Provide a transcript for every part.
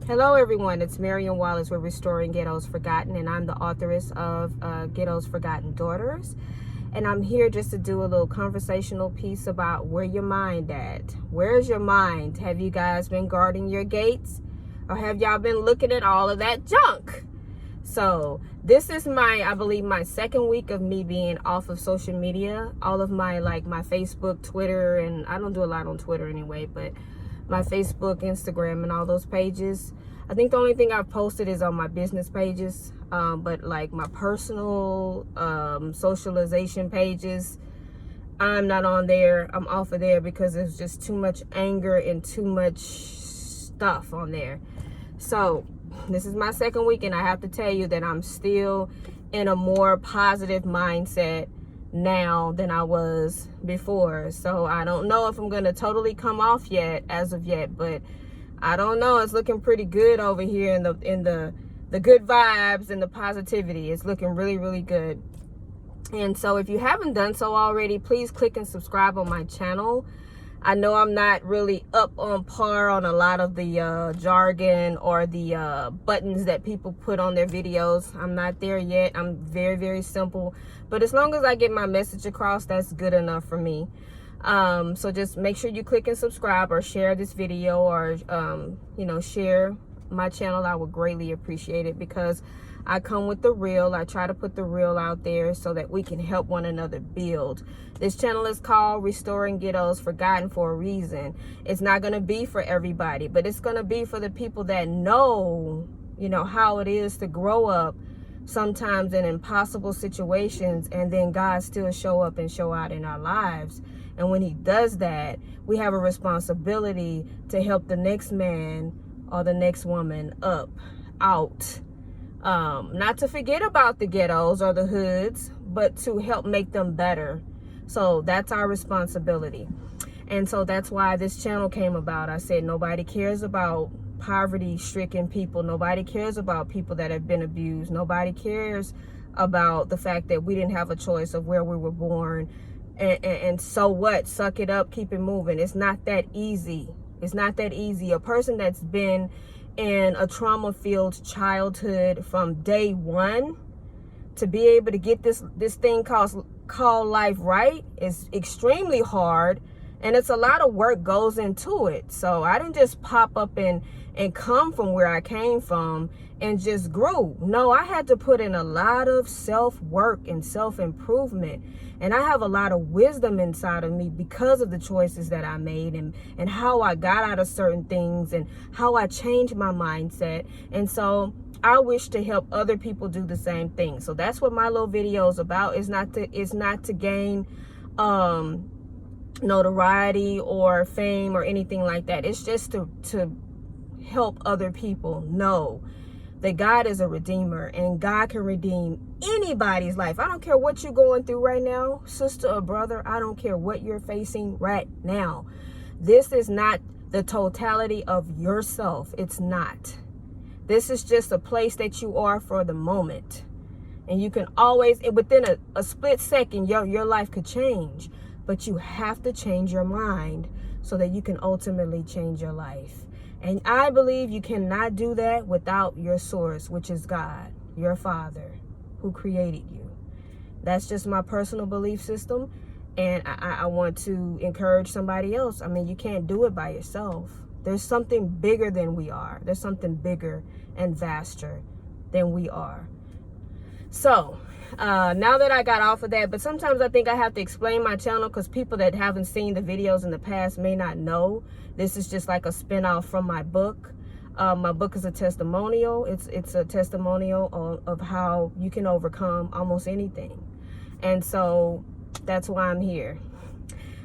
Hello everyone, it's Marion Wallace. We're restoring Ghettos Forgotten, and I'm the authoress of Ghettos Forgotten Daughters. And I'm here just to do a little conversational piece about where your mind at. Where's your mind? Have you guys been guarding your gates? Or have y'all been looking at all of that junk? So this is I believe my second week of me being off of social media. All of my my Facebook, Twitter, and I don't do a lot on Twitter anyway, but my Facebook, Instagram, and all those pages. I think the only thing I've posted is on my business pages, but like my personal socialization pages, I'm not on there. I'm off of there because there's just too much anger and too much stuff on there. So this is my second week, and I have to tell you that I'm still in a more positive mindset now than I was before. So I don't know if I'm gonna totally come off yet as of yet, but I don't know. It's looking pretty good over here in the good vibes and the positivity. It's looking really, really good. And so if you haven't done so already, please click and subscribe on my channel. I know I'm not really up on par on a lot of the jargon or the buttons that people put on their videos. I'm not there yet. I'm very, very simple. But as long as I get my message across, that's good enough for me. So just make sure you click and subscribe or share this video, or, share my channel. I would greatly appreciate it, because I come with the real. I try to put the real out there so that we can help one another build. This channel is called Restoring Ghettos Forgotten for a reason. It's not going to be for everybody, but it's going to be for the people that know, how it is to grow up sometimes in impossible situations, and then God still show up and show out in our lives. And when he does that, we have a responsibility to help the next man or the next woman out. Not to forget about the ghettos or the hoods, but to help make them better. So that's our responsibility. And so that's why this channel came about. I said nobody cares about poverty-stricken people. Nobody cares about people that have been abused. Nobody cares about the fact that we didn't have a choice of where we were born. And so what? Suck it up, keep it moving. It's not that easy. It's not that easy. A person that's been in a trauma-filled childhood from day one, to be able to get this thing called life right is extremely hard, and it's a lot of work goes into it. So I didn't just pop up and come from where I came from and just grew. No, I had to put in a lot of self-work and self-improvement. And I have a lot of wisdom inside of me because of the choices that I made, and how I got out of certain things, and how I changed my mindset. And so I wish to help other people do the same thing. So that's what my little video is about. It's not to gain notoriety or fame or anything like that. It's just to help other people know that God is a redeemer, and God can redeem anybody's life. I don't care what you're going through right now, sister or brother. I don't care what you're facing right now. This is not the totality of yourself. It's not. This is just a place that you are for the moment. And you can always, within a split second, your life could change. But you have to change your mind so that you can ultimately change your life. And I believe you cannot do that without your source, which is God, your Father, who created you. That's just my personal belief system. And I want to encourage somebody else. I mean, you can't do it by yourself. There's something bigger than we are. There's something bigger and vaster than we are. So now that I got off of that, but sometimes I think I have to explain my channel, because people that haven't seen the videos in the past may not know. This is just like a spinoff from my book. My book is a testimonial. It's a testimonial of how you can overcome almost anything. And so that's why I'm here.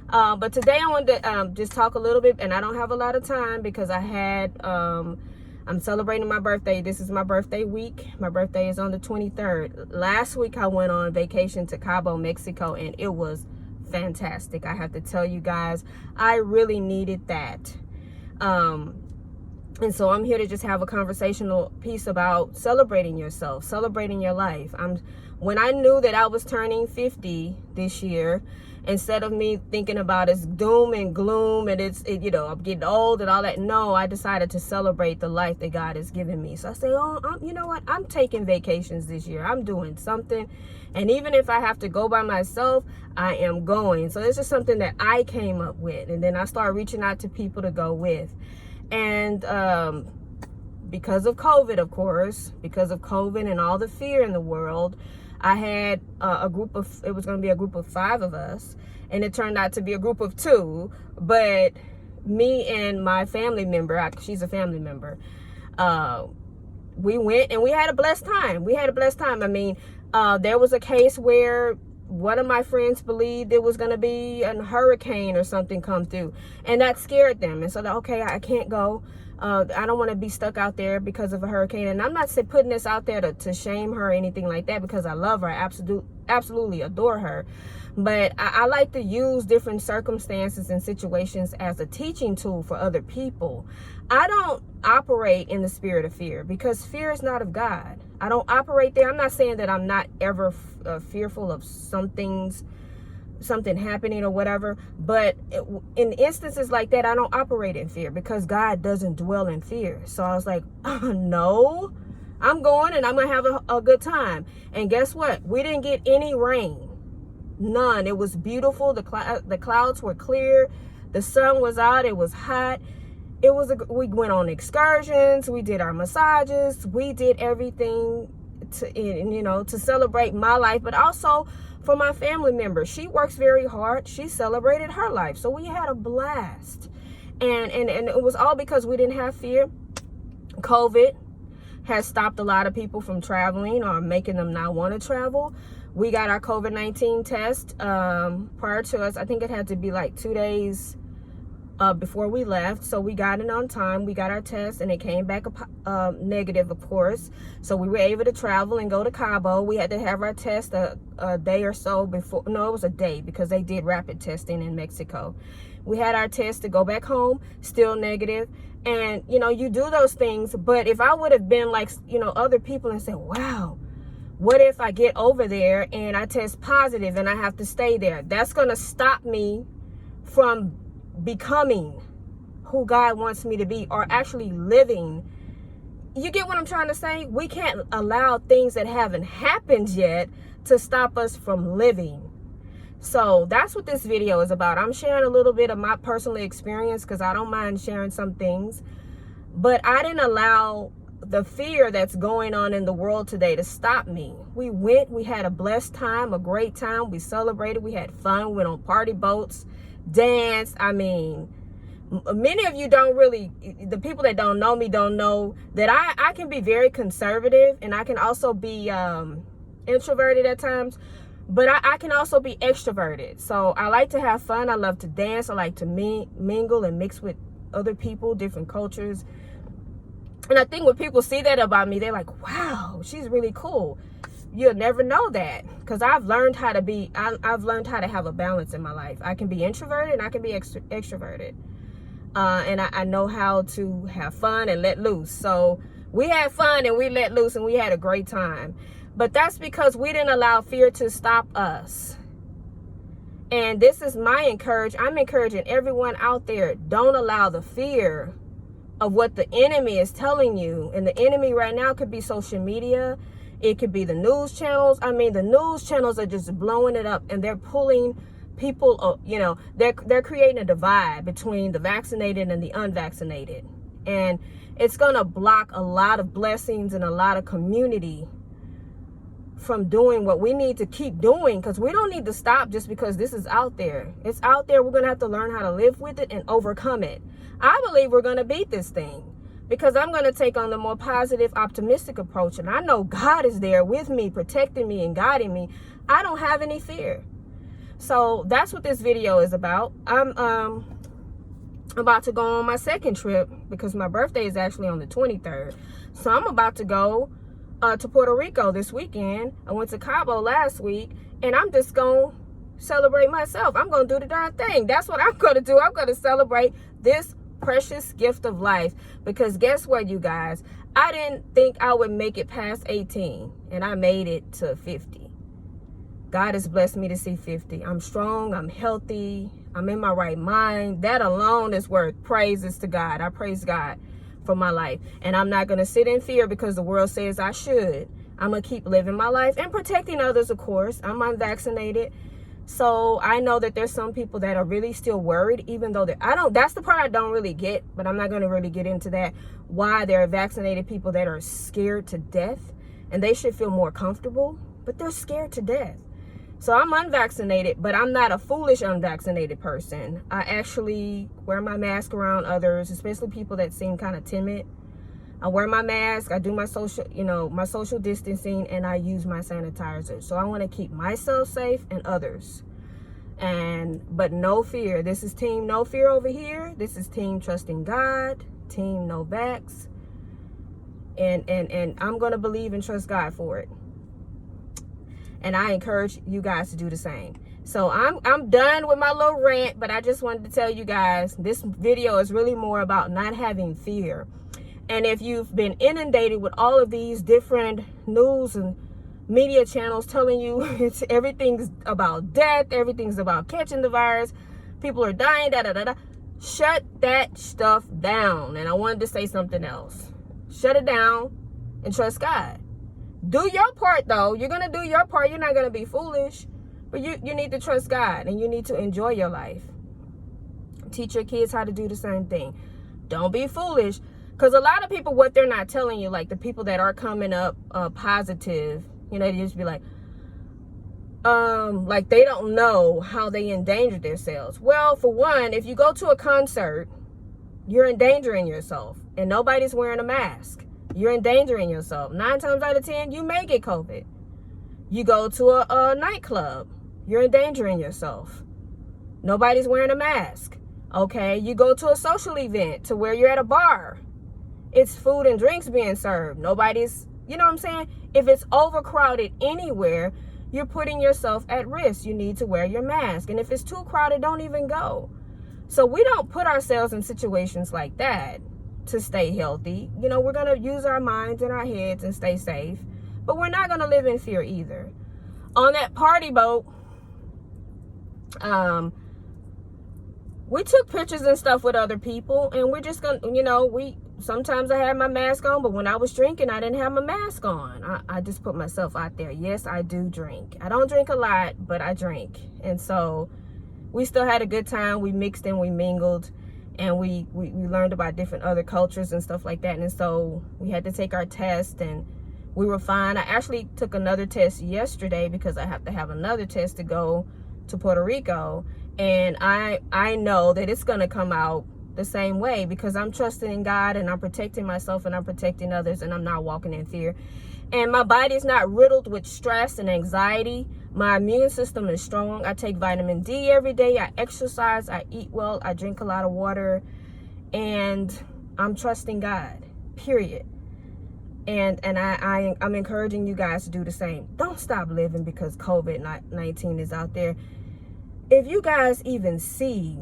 But today I wanted to just talk a little bit, and I don't have a lot of time because I'm celebrating my birthday. This is my birthday week. My birthday is on the 23rd. Last week I went on vacation to Cabo, Mexico, and it was fantastic. I have to tell you guys, I really needed that. And so I'm here to just have a conversational piece about celebrating yourself, celebrating your life. When I knew that I was turning 50 this year, Instead of me thinking about it's doom and gloom and I'm getting old and all that. No, I decided to celebrate the life that God has given me. So I say, you know what? I'm taking vacations this year. I'm doing something. And even if I have to go by myself, I am going. So this is something that I came up with. And then I started reaching out to people to go with. And because of COVID, of course, because of COVID and all the fear in the world, I had it was going to be a group of 5 of us, and it turned out to be a group of 2, but me and my family member, she's a family member, we went and we had a blessed time. I mean, there was a case where one of my friends believed it was going to be a hurricane or something come through, and that scared them. And so, okay, I can't go. I don't want to be stuck out there because of a hurricane. And I'm not putting this out there to shame her or anything like that, because I love her. I absolutely adore her. But I like to use different circumstances and situations as a teaching tool for other people. I don't operate in the spirit of fear, because fear is not of God. I don't operate there. I'm not saying that I'm not ever fearful of something happening or whatever, but in instances like that, I don't operate in fear, because God doesn't dwell in fear. So I was like, oh, no, I'm going and I'm gonna have a good time. And guess what? We didn't get any rain, none. It was beautiful. The clouds were clear, the sun was out, it was hot. We went on excursions, we did our massages, we did everything to celebrate my life, but also for my family member. She works very hard. She celebrated her life. So we had a blast. And it was all because we didn't have fear. COVID has stopped a lot of people from traveling or making them not want to travel. We got our COVID-19 test prior to us. I think it had to be like 2 days before we left. So we got it on time. We got our test and it came back negative, of course. So we were able to travel and go to Cabo. We had to have our test a day or so before. No, it was a day, because they did rapid testing in Mexico. We had our test to go back home, still negative. And, you do those things. But if I would have been like, other people and said, wow, what if I get over there and I test positive and I have to stay there? That's going to stop me from becoming who God wants me to be, or actually living. You get what I'm trying to say? We can't allow things that haven't happened yet to stop us from living. So that's what this video is about. I'm sharing a little bit of my personal experience, because I don't mind sharing some things, but I didn't allow the fear that's going on in the world today to stop me. We went, we had a blessed time, a great time. We celebrated, we had fun, we went on party boats, dance. I mean, many of you don't really, the people that don't know me don't know that I can be very conservative, and I can also be introverted at times, but I can also be extroverted. So I like to have fun. I love to dance. I like to mingle and mix with other people, different cultures. And I think when people see that about me, they're like, wow, she's really cool. You'll never know that, because I've learned how to be, I've learned how to have a balance in my life. I can be introverted and I can be extroverted. And I know how to have fun and let loose. So we had fun and we let loose and we had a great time. But that's because we didn't allow fear to stop us. And this is I'm encouraging everyone out there, don't allow the fear of what the enemy is telling you. And the enemy right now could be social media. It could be the news channels. I mean, the news channels are just blowing it up, and they're pulling people, they're creating a divide between the vaccinated and the unvaccinated. And it's going to block a lot of blessings and a lot of community from doing what we need to keep doing, because we don't need to stop just because this is out there. It's out there. We're going to have to learn how to live with it and overcome it. I believe we're going to beat this thing, because I'm going to take on the more positive, optimistic approach. And I know God is there with me, protecting me and guiding me. I don't have any fear. So that's what this video is about. I'm about to go on my second trip, because my birthday is actually on the 23rd. So I'm about to go to Puerto Rico this weekend. I went to Cabo last week, and I'm just going to celebrate myself. I'm going to do the darn thing. That's what I'm going to do. I'm going to celebrate this precious gift of life, because guess what, you guys? I didn't think I would make it past 18, and I made it to 50. God has blessed me to see 50. I'm strong, I'm healthy, I'm in my right mind. That alone is worth praises to God. I praise God for my life. And I'm not going to sit in fear because the world says I should. I'm going to keep living my life and protecting others, of course. I'm unvaccinated. So I know that there's some people that are really still worried, even though that's the part I don't really get, but I'm not going to really get into that. Why there are vaccinated people that are scared to death, and they should feel more comfortable, but they're scared to death. So I'm unvaccinated, but I'm not a foolish unvaccinated person. I actually wear my mask around others, especially people that seem kind of timid. I wear my mask, I do my social distancing, and I use my sanitizer. So I want to keep myself safe and others. But no fear. This is team no fear over here. This is team trusting God, team no vax. And I'm going to believe and trust God for it. And I encourage you guys to do the same. So I'm done with my little rant, but I just wanted to tell you guys, this video is really more about not having fear. And if you've been inundated with all of these different news and media channels telling you everything's about death, everything's about catching the virus, people are dying, shut that stuff down. And I wanted to say something else. Shut it down and trust God. Do your part, though. You're going to do your part. You're not going to be foolish. But you need to trust God, and you need to enjoy your life. Teach your kids how to do the same thing. Don't be foolish. Because a lot of people, what they're not telling you, like the people that are coming up positive, they just be like they don't know how they endanger themselves. Well, for one, if you go to a concert, you're endangering yourself, and nobody's wearing a mask. You're endangering yourself. 9 times out of 10, you may get COVID. You go to a nightclub, you're endangering yourself. Nobody's wearing a mask. Okay, you go to a social event to where you're at a bar. It's food and drinks being served. Nobody's, you know what I'm saying? If it's overcrowded anywhere, you're putting yourself at risk. You need to wear your mask. And if it's too crowded, don't even go. So we don't put ourselves in situations like that to stay healthy. We're going to use our minds and our heads and stay safe. But we're not going to live in fear either. On that party boat, we took pictures and stuff with other people. And we're just going to, sometimes I had my mask on, but when I was drinking, I didn't have my mask on. I just put myself out there. Yes, I do drink. I don't drink a lot, but I drink. And so we still had a good time. We mixed and we mingled, and we learned about different other cultures and stuff like that. And so we had to take our test, and we were fine. I actually took another test yesterday because I have to have another test to go to Puerto Rico. And I know that it's going to come out the same way because I'm trusting in God, and I'm protecting myself, and I'm protecting others, and I'm not walking in fear. And my body's not riddled with stress and anxiety. My immune system is strong. I take vitamin D every day. I exercise. I eat well. I drink a lot of water. And I'm trusting God, period. And I'm encouraging you guys to do the same. Don't stop living because COVID-19 is out there. If you guys even see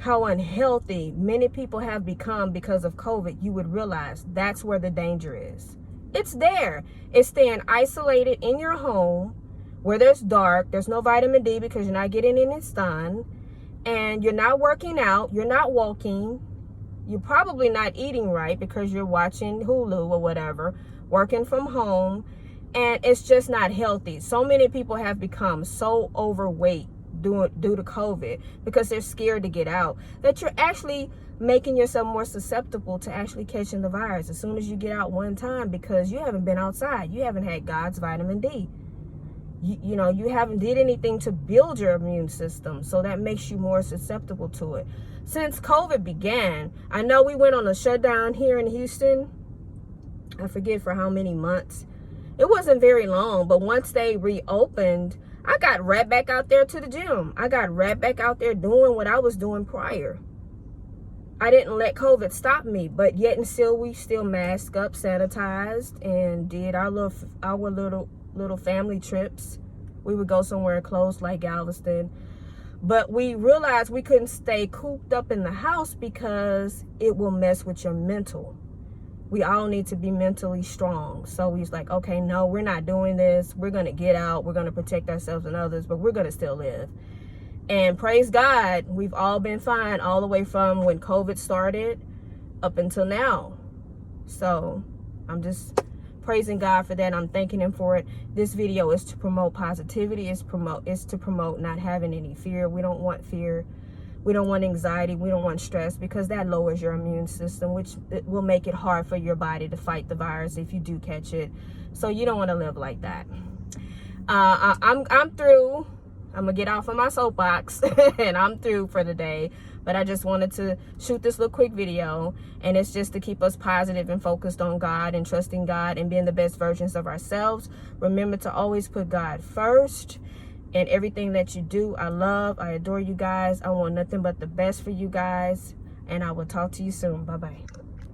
how unhealthy many people have become because of COVID, you would realize that's where the danger is. It's there. It's staying isolated in your home where there's dark, there's no vitamin D because you're not getting any sun, and you're not working out, you're not walking, you're probably not eating right because you're watching Hulu or whatever, working from home, and it's just not healthy. So many people have become so overweight due to COVID because they're scared to get out, that you're actually making yourself more susceptible to actually catching the virus as soon as you get out one time because you haven't been outside. You haven't had God's vitamin D. You haven't did anything to build your immune system, so that makes you more susceptible to it. Since COVID began, I know we went on a shutdown here in Houston. I forget for how many months. It wasn't very long, but once they reopened, I got right back out there to the gym. I got right back out there doing what I was doing prior. I didn't let COVID stop me, but yet and still we still masked up, sanitized, and did our little family trips. We would go somewhere close like Galveston. But we realized we couldn't stay cooped up in the house because it will mess with your mental. we all need to be mentally strong. So he's like, okay, no, we're not doing this. We're going to get out. We're going to protect ourselves and others, but we're going to still live. And praise God, we've all been fine all the way from when COVID started up until now. So I'm just praising God for that. I'm thanking him for it. This video is to promote positivity. It's to promote not having any fear. We don't want fear. We don't want anxiety. We don't want stress, because that lowers your immune system, which it will make it hard for your body to fight the virus if you do catch it. So you don't want to live like that. I'm through. I'm gonna get off of my soapbox and I'm through for the day. But I just wanted to shoot this little quick video, and it's just to keep us positive and focused on God and trusting God and being the best versions of ourselves. Remember to always put God first in everything that you do. I adore you guys. I want nothing but the best for you guys, and I will talk to you soon. Bye-bye.